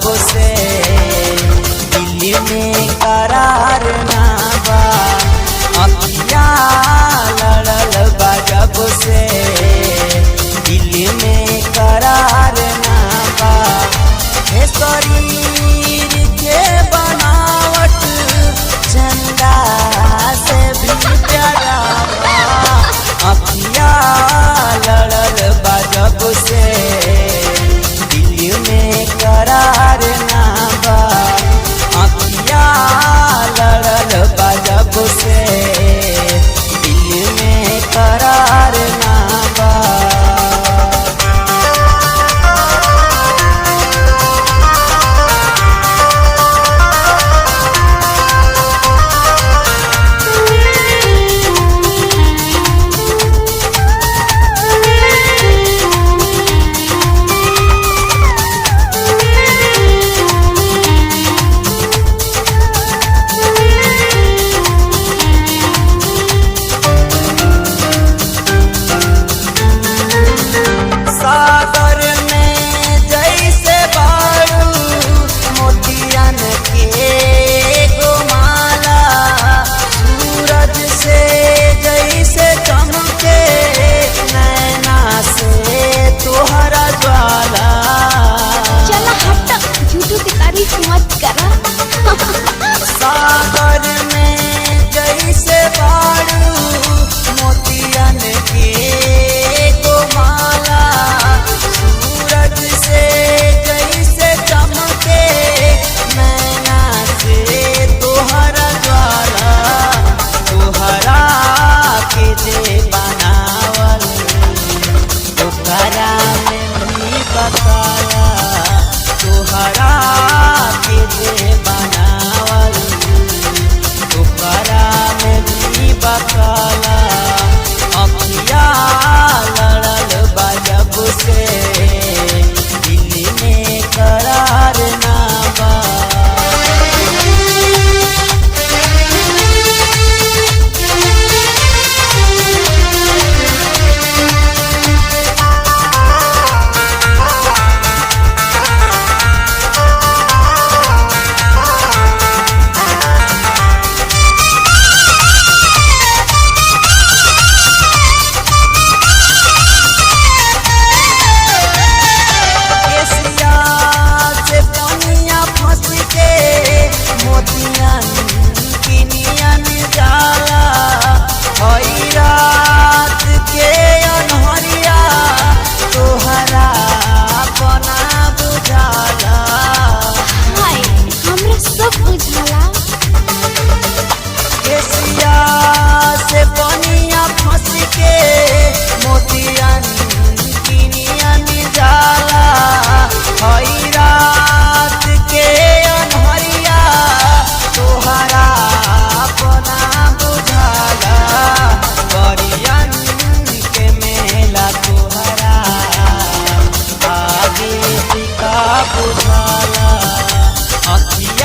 जब से दिल में करार ना बा अखिया लड़ल बा जब से दिल में करार ना बा हे शरीर के बनावट चंदा से भी प्यारा बा अखिया लड़ल बा जब से दिल में करार ना बा अखिया लड़ल बा जब से दिल में करार ना बा। सागर में जैसे बारू मोतियन के गोमाला सूरज से जैसे चमके नैना से तोहरा ज्वाला। चला हट झूठू की तारीफ मत करा। सागर में जैसे बारू मोतियन के गोमाला सूरज से जैसे चमके नैना से तोहरा ज्वाला तोहरा के जे बनावल तोहरा में भी बकाया तोहरा के जे बनावल तोहरा में भी बकाया अखिया लड़ल बा जब से दिल में करार ना बा। केसिया से पनिया फंस के मोतियन किनियन जाला हई रात के अनहरिया तोहरा बना बुझाला। हाय हमरा सब बुझाला। केसिया से पनिया फंस के मोतियन किनियन जाला हई रात के अनहरिया तोहरा बना बुझाला परियन के मेला तोहरा आगे टिका बुझाला अखिया